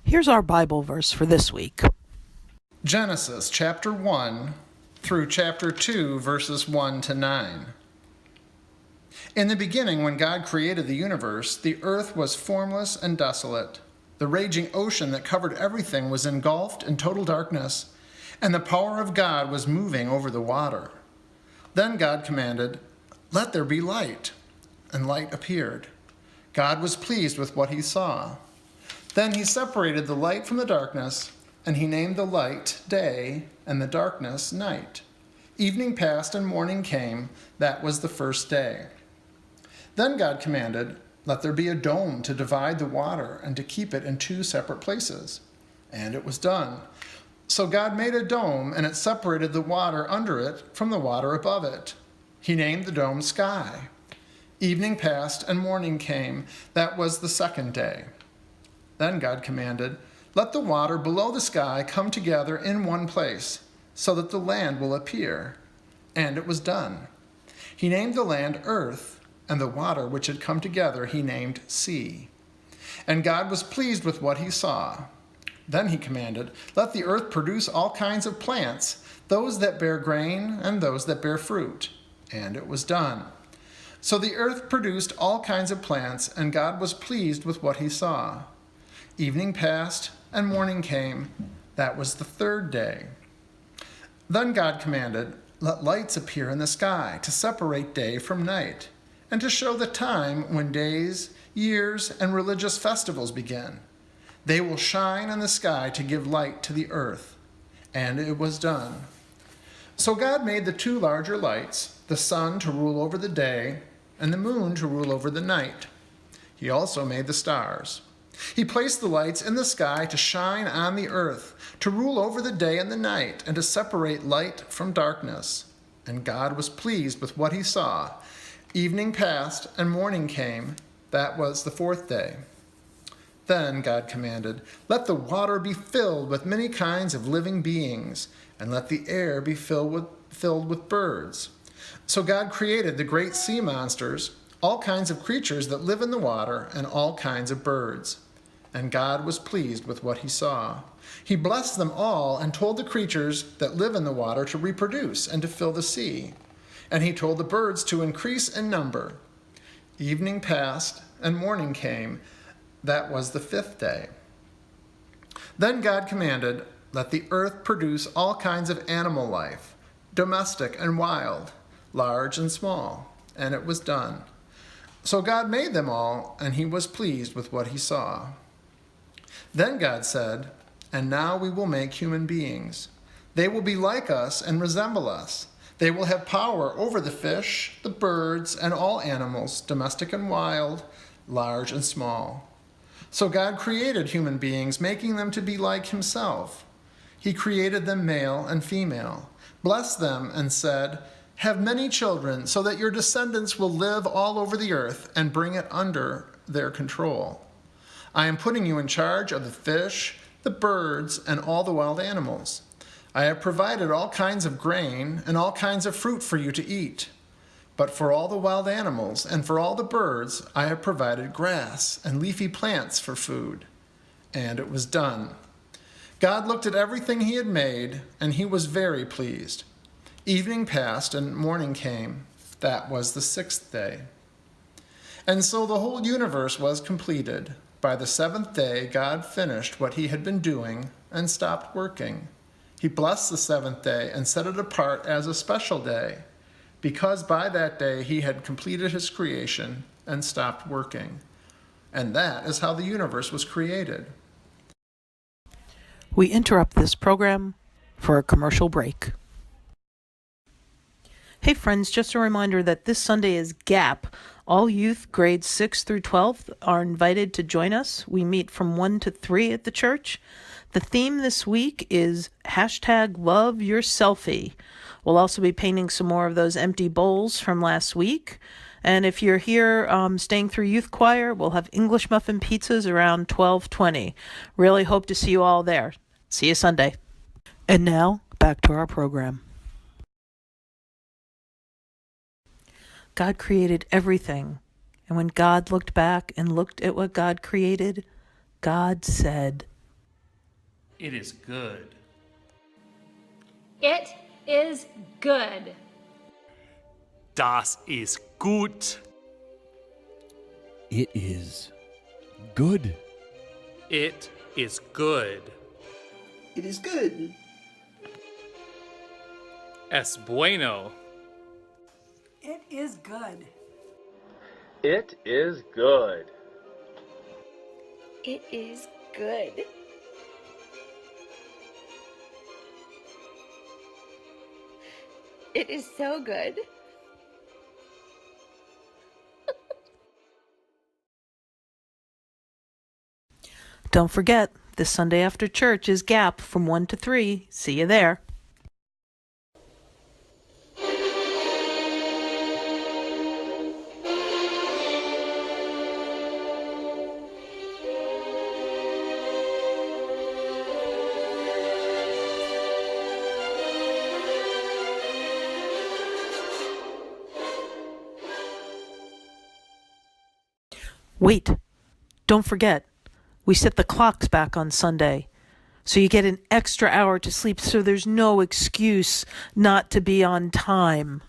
Here's our Bible verse for this week. Genesis chapter 1 through chapter 2, verses 1 to 9. In the beginning, when God created the universe, the earth was formless and desolate. The raging ocean that covered everything was engulfed in total darkness, and the power of God was moving over the water. Then God commanded, "Let there be light," and light appeared. God was pleased with what he saw. Then he separated the light from the darkness, and he named the light day, and the darkness night. Evening passed and morning came. That was the first day. Then God commanded, "Let there be a dome to divide the water and to keep it in two separate places." And it was done. So God made a dome, and it separated the water under it from the water above it. He named the dome Sky. Evening passed and morning came. That was the second day. Then God commanded, "Let the water below the sky come together in one place, so that the land will appear." And it was done. He named the land Earth, and the water which had come together he named Sea. And God was pleased with what he saw. Then he commanded, "Let the earth produce all kinds of plants, those that bear grain and those that bear fruit." And it was done. So the earth produced all kinds of plants, and God was pleased with what he saw. Evening passed, and morning came. That was the third day. Then God commanded, "Let lights appear in the sky to separate day from night, and to show the time when days, years, and religious festivals begin. They will shine in the sky to give light to the earth." And it was done. So God made the two larger lights, the sun to rule over the day, and the moon to rule over the night. He also made the stars. He placed the lights in the sky to shine on the earth, to rule over the day and the night, and to separate light from darkness. And God was pleased with what he saw. Evening passed, and morning came. That was the fourth day. Then God commanded, "Let the water be filled with many kinds of living beings, and let the air be filled with birds." So God created the great sea monsters, all kinds of creatures that live in the water, and all kinds of birds. And God was pleased with what he saw. He blessed them all and told the creatures that live in the water to reproduce and to fill the sea. And he told the birds to increase in number. Evening passed and morning came. That was the fifth day. Then God commanded, "Let the earth produce all kinds of animal life, domestic and wild, large and small." And it was done. So God made them all, and he was pleased with what he saw. Then God said, "And now we will make human beings. They will be like us and resemble us. They will have power over the fish, the birds, and all animals, domestic and wild, large and small." So God created human beings, making them to be like himself. He created them male and female, blessed them, and said, "Have many children, so that your descendants will live all over the earth and bring it under their control. I am putting you in charge of the fish, the birds, and all the wild animals. I have provided all kinds of grain and all kinds of fruit for you to eat. But for all the wild animals and for all the birds, I have provided grass and leafy plants for food." And it was done. God looked at everything he had made, and he was very pleased. Evening passed and morning came. That was the sixth day. And so the whole universe was completed. By the seventh day, God finished what he had been doing and stopped working. He blessed the seventh day and set it apart as a special day, because by that day he had completed his creation and stopped working. And that is how the universe was created. We interrupt this program for a commercial break. Hey friends, just a reminder that this Sunday is GAP. All youth grades 6 through 12 are invited to join us. We meet from 1 to 3 at the church. The theme this week is #LoveYourSelfie. We'll also be painting some more of those empty bowls from last week. And if you're here staying through youth choir, we'll have English muffin pizzas around 12:20. Really hope to see you all there. See you Sunday. And now, back to our program. God created everything. And when God looked back and looked at what God created, God said, It is good. It is good. Das ist gut. It is good. It is good. It is good. Es bueno. It is good. It is good. It is good. It is so good. Don't forget, this Sunday after church is Gap from 1 to 3. See you there. Wait, don't forget, we set the clocks back on Sunday. So you get an extra hour to sleep, so there's no excuse not to be on time.